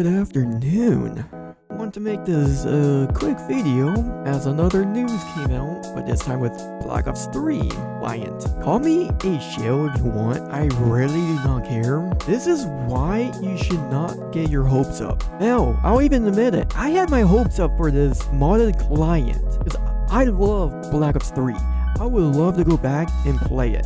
Good afternoon. I want to make this a quick video as another news came out, but this time with Black Ops 3 client. Call me a shill if you want, I really do not care. This is why you should not get your hopes up. Hell, I'll even admit it, I had my hopes up for this modded client because I love Black Ops 3. I would love to go back and play it.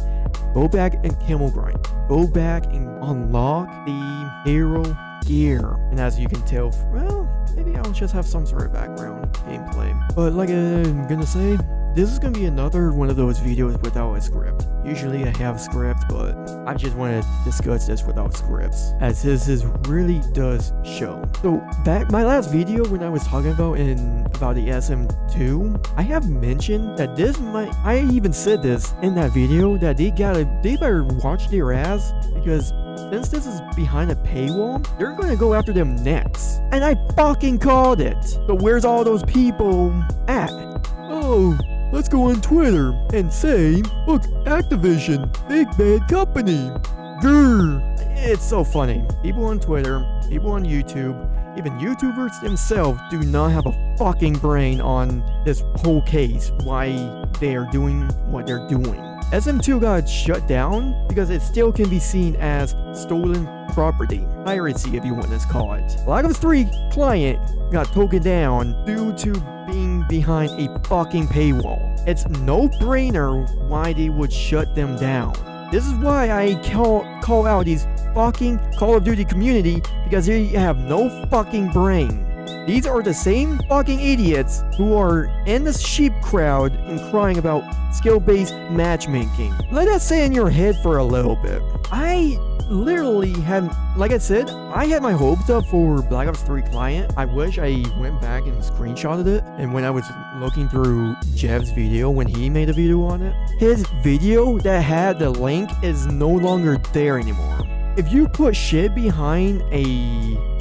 Go back and camel grind. Go back and unlock the hero gear. And as you can tell, well, maybe I'll just have some sort of background gameplay. But like I'm gonna say, this is gonna be another one of those videos without a script. Usually I have scripts, but I just want to discuss this without scripts, as this really does show. So back my last video when I was talking about the SM2, I have mentioned that I even said this in that video that they better watch their ass, because since this is behind a paywall, they're gonna go after them next. And I fucking called it. So where's all those people at? Oh, let's go on Twitter and say, look, Activision, big bad company. Grr. It's so funny. People on Twitter, people on YouTube, even YouTubers themselves do not have a fucking brain on this whole case, why they are doing what they're doing. SM2 got shut down because it still can be seen as stolen property, piracy if you want to call it. Black Ops 3 client got taken down due to being behind a fucking paywall. It's no brainer why they would shut them down. This is why I call out these fucking Call of Duty community, because they have no fucking brain. These are the same fucking idiots who are in the sheep crowd and crying about skill-based matchmaking. Let that stay in your head for a little bit. I literally had, like I said, I had my hopes up for Black Ops 3 client. I wish I went back and screenshotted it. And when I was looking through Jev's video, when he made a video on it, his video that had the link is no longer there anymore. If you put shit behind a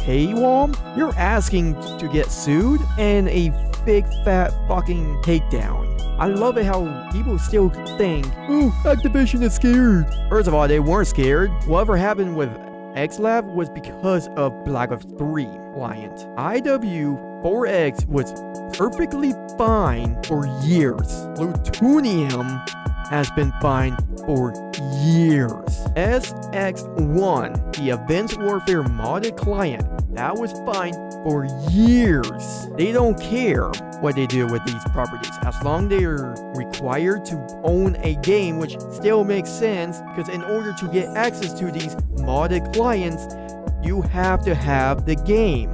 paywall, you're asking to get sued and a big fat fucking takedown. I love it how people still think, oh, Activision is scared. First of all, they weren't scared. Whatever happened with XLab was because of Black Ops 3 client. IW4X was perfectly fine for years. Plutonium has been fine for years. SX1, the Advanced Warfare modded client, that was fine for years. They don't care what they do with these properties, as long as they're required to own a game, which still makes sense, because in order to get access to these modded clients, you have to have the game.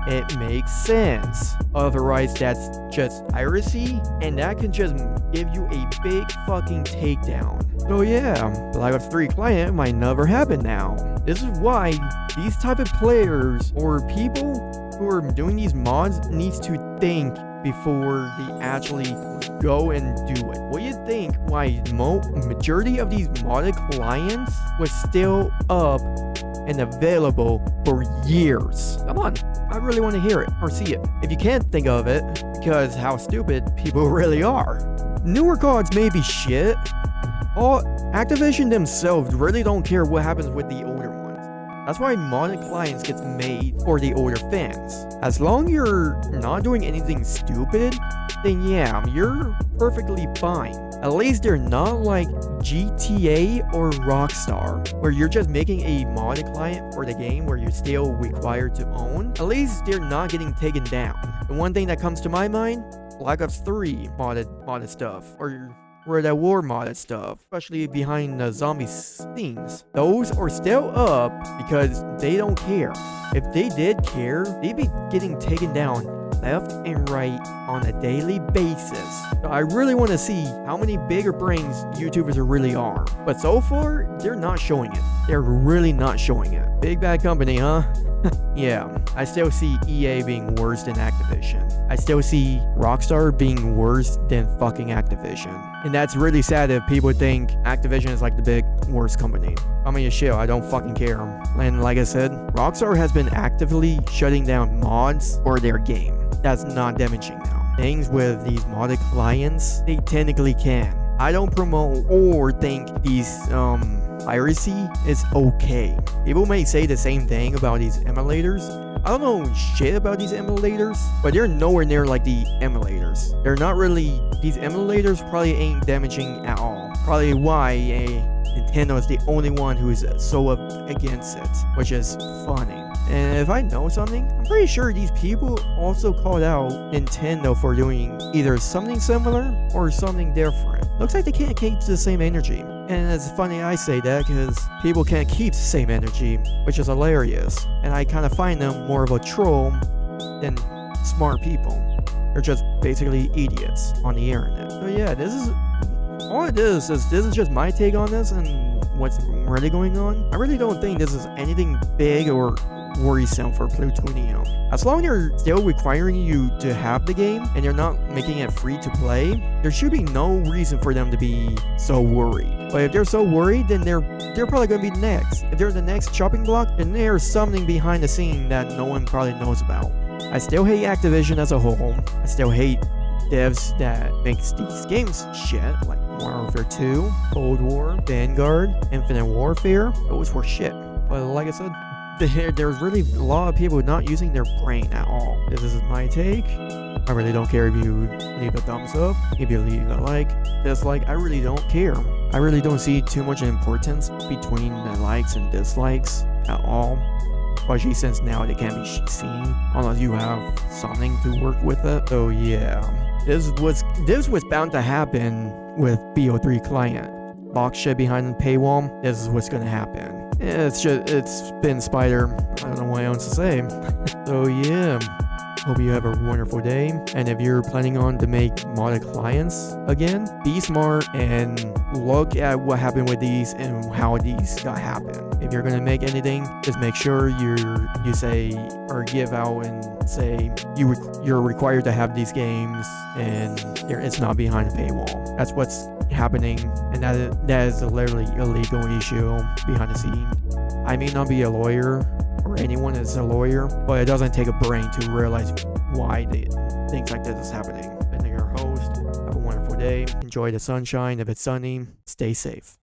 It makes sense. Otherwise, that's just piracy, and that can just give you a big fucking takedown. So yeah, Black Ops 3 client might never happen now. This is why these type of players or people who are doing these mods needs to think before they actually go and do it. What do you think why majority of these modded clients was still up and available for years? Come on, I really want to hear it or see it. If you can't think of it, because how stupid people really are. Newer cards may be shit. Activision themselves really don't care what happens with the older ones. That's why modded clients gets made for the older fans. As long as you're not doing anything stupid, then yeah, you're perfectly fine. At least they're not like GTA or Rockstar, where you're just making a modded client for the game where you're still required to own. At least they're not getting taken down. The one thing that comes to my mind, Black Ops 3 modded stuff, or World at War modded stuff, especially behind the zombie scenes. Those are still up because they don't care. If they did care, they'd be getting taken down left and right on a daily basis. So I really want to see how many bigger brains YouTubers really are. But so far, they're not showing it. They're really not showing it. Big bad company, huh? Yeah, I still see EA being worse than Activision. I still see Rockstar being worse than fucking Activision. And that's really sad if people think Activision is like the big worst company. I mean, shit, I don't fucking care. And like I said, Rockstar has been actively shutting down mods for their game. That's not damaging now. Things with these modded clients, they technically can. I don't promote or think these piracy is okay. People may say the same thing about these emulators. I don't know shit about these emulators, but they're nowhere near like the emulators. They're not really, these emulators probably ain't damaging at all. Probably why Nintendo is the only one who's so against it, which is funny. And if I know something, I'm pretty sure these people also called out Nintendo for doing either something similar or something different. Looks like they can't keep the same energy. And it's funny I say that because people can't keep the same energy, which is hilarious. And I kind of find them more of a troll than smart people. They're just basically idiots on the internet. So yeah, this is just my take on this and what's really going on. I really don't think this is anything big or worrisome for Plutonium. As long as they're still requiring you to have the game and they're not making it free to play, there should be no reason for them to be so worried. But if they're so worried, then they're probably going to be next. If they're the next chopping block, then there's something behind the scene that no one probably knows about. I still hate Activision as a whole. I still hate devs that makes these games shit, like Modern Warfare 2, Cold War, Vanguard, Infinite Warfare. Those were shit. But like I said, there's really a lot of people not using their brain at all. This is my take. I really don't care if you leave a thumbs up, if you leave a like, dislike, I really don't care. I really don't see too much importance between the likes and dislikes at all. Especially since now they can't be seen unless you have something to work with it. So yeah, this was bound to happen with BOIII client. Box shit behind the paywall. This is what's gonna happen. It's been Spider. I don't know what else to say. So yeah, hope you have a wonderful day. And if you're planning on to make modded clients again, be smart and look at what happened with these and how these got happened. If you're gonna make anything, just make sure you say or give out and say you're required to have these games and it's not behind a paywall. That's what's happening, and that is a literally illegal issue behind the scene. I may not be a lawyer or anyone is a lawyer, but it doesn't take a brain to realize why things like this is happening. Been your host. Have a wonderful day. Enjoy the sunshine. If it's sunny, stay safe.